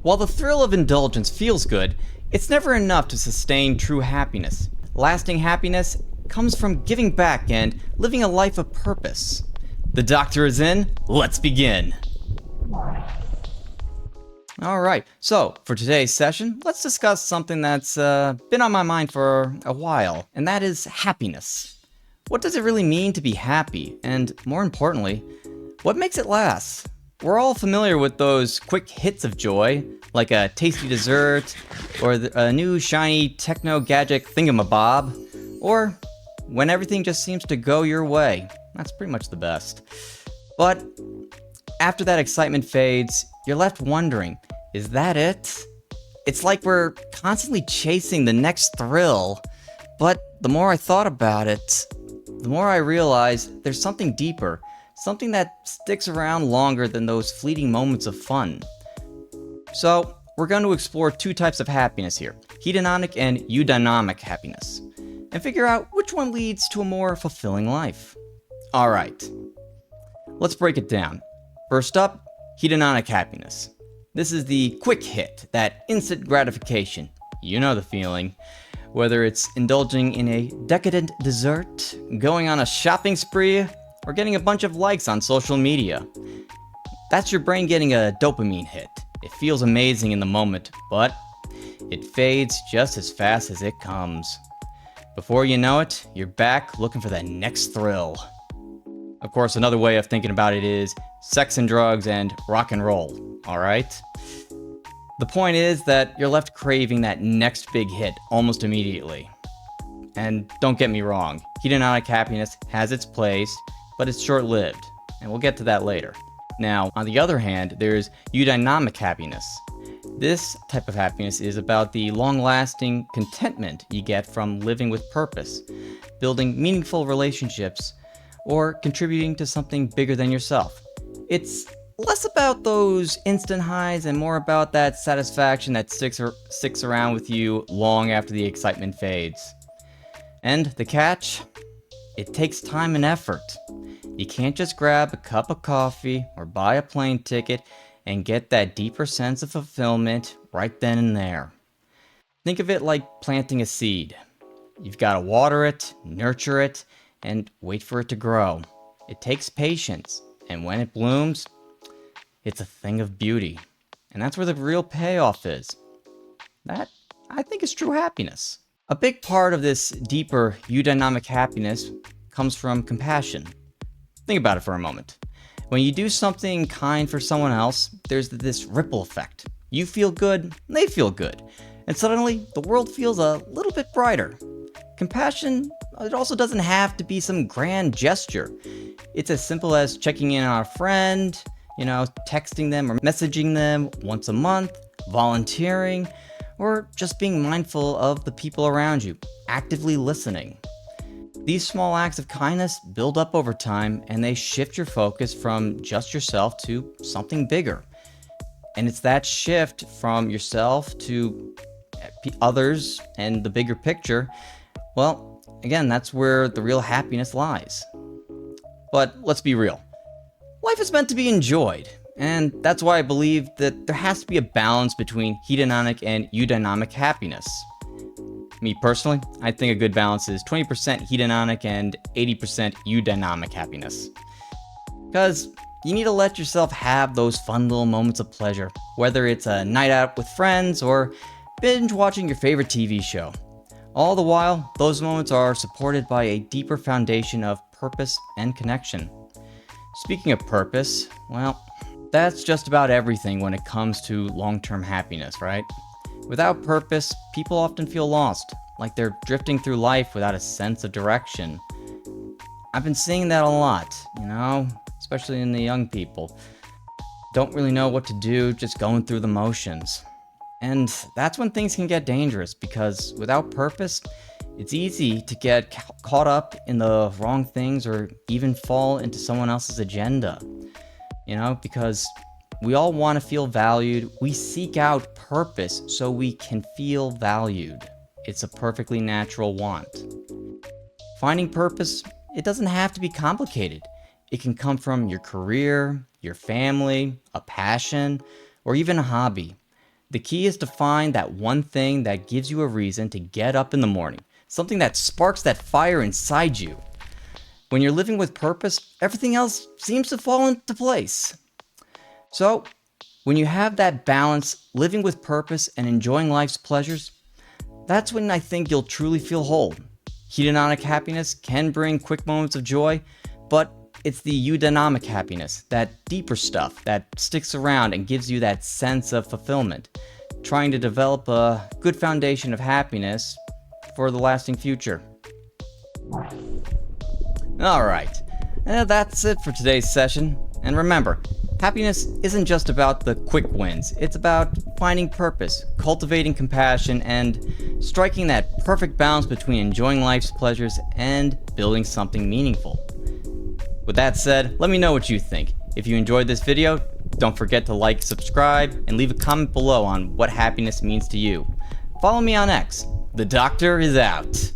While the thrill of indulgence feels good, it's never enough to sustain true happiness. Lasting happiness comes from giving back and living a life of purpose. The doctor is in, let's begin. Alright, so for today's session, let's discuss something that's been on my mind for a while, and that is happiness. What does it really mean to be happy? And more importantly, what makes it last? We're all familiar with those quick hits of joy, like a tasty dessert, or a new shiny techno gadget thingamabob, or when everything just seems to go your way. That's pretty much the best. But after that excitement fades, you're left wondering, is that it? It's like we're constantly chasing the next thrill, but the more I thought about it, the more I realized there's something deeper, something that sticks around longer than those fleeting moments of fun. So, we're going to explore two types of happiness here, hedonic and eudaimonic happiness, and figure out which one leads to a more fulfilling life. Alright, let's break it down. First up, hedonic happiness. This is the quick hit, that instant gratification. You know the feeling. Whether it's indulging in a decadent dessert, going on a shopping spree, or getting a bunch of likes on social media. That's your brain getting a dopamine hit. It feels amazing in the moment, but it fades just as fast as it comes. Before you know it, you're back looking for that next thrill. Of course, another way of thinking about it is sex and drugs and rock and roll, alright? The point is that you're left craving that next big hit almost immediately. And don't get me wrong, hedonic happiness has its place, but it's short-lived, and we'll get to that later. Now, on the other hand, there's eudaimonic happiness. This type of happiness is about the long-lasting contentment you get from living with purpose, building meaningful relationships, or contributing to something bigger than yourself. It's less about those instant highs and more about that satisfaction that sticks around with you long after the excitement fades. And the catch? It takes time and effort. You can't just grab a cup of coffee or buy a plane ticket and get that deeper sense of fulfillment right then and there. Think of it like planting a seed. You've got to water it, nurture it, and wait for it to grow. It takes patience, and when it blooms, it's a thing of beauty. And that's where the real payoff is. That, I think, is true happiness. A big part of this deeper eudaimonic happiness comes from compassion. Think about it for a moment. When you do something kind for someone else, there's this ripple effect. You feel good, they feel good, and suddenly the world feels a little bit brighter. Compassion, it also doesn't have to be some grand gesture. It's as simple as checking in on a friend, texting them or messaging them once a month, volunteering, or just being mindful of the people around you, actively listening. These small acts of kindness build up over time, and they shift your focus from just yourself to something bigger. And it's that shift from yourself to others and the bigger picture, well, again, that's where the real happiness lies. But let's be real. Life is meant to be enjoyed, and that's why I believe that there has to be a balance between hedonic and eudaimonic happiness. Me personally, I think a good balance is 20% hedonic and 80% eudaimonic happiness. Because you need to let yourself have those fun little moments of pleasure, whether it's a night out with friends or binge watching your favorite TV show. All the while, those moments are supported by a deeper foundation of purpose and connection. Speaking of purpose, well, that's just about everything when it comes to long-term happiness, right? Without purpose, people often feel lost, like they're drifting through life without a sense of direction. I've been seeing that a lot, especially in the young people. Don't really know what to do, just going through the motions. And that's when things can get dangerous, because without purpose, it's easy to get caught up in the wrong things or even fall into someone else's agenda. Because we all want to feel valued. We seek out purpose so we can feel valued. It's a perfectly natural want. Finding purpose, it doesn't have to be complicated. It can come from your career, your family, a passion, or even a hobby. The key is to find that one thing that gives you a reason to get up in the morning, something that sparks that fire inside you. When you're living with purpose, everything else seems to fall into place. So, when you have that balance, living with purpose and enjoying life's pleasures, that's when I think you'll truly feel whole. Hedonic happiness can bring quick moments of joy, but it's the eudaimonic happiness, that deeper stuff that sticks around and gives you that sense of fulfillment, trying to develop a good foundation of happiness for the lasting future. Alright, that's it for today's session. And remember, happiness isn't just about the quick wins. It's about finding purpose, cultivating compassion, and striking that perfect balance between enjoying life's pleasures and building something meaningful. With that said, let me know what you think. If you enjoyed this video, don't forget to like, subscribe, and leave a comment below on what happiness means to you. Follow me on X. The doctor is out.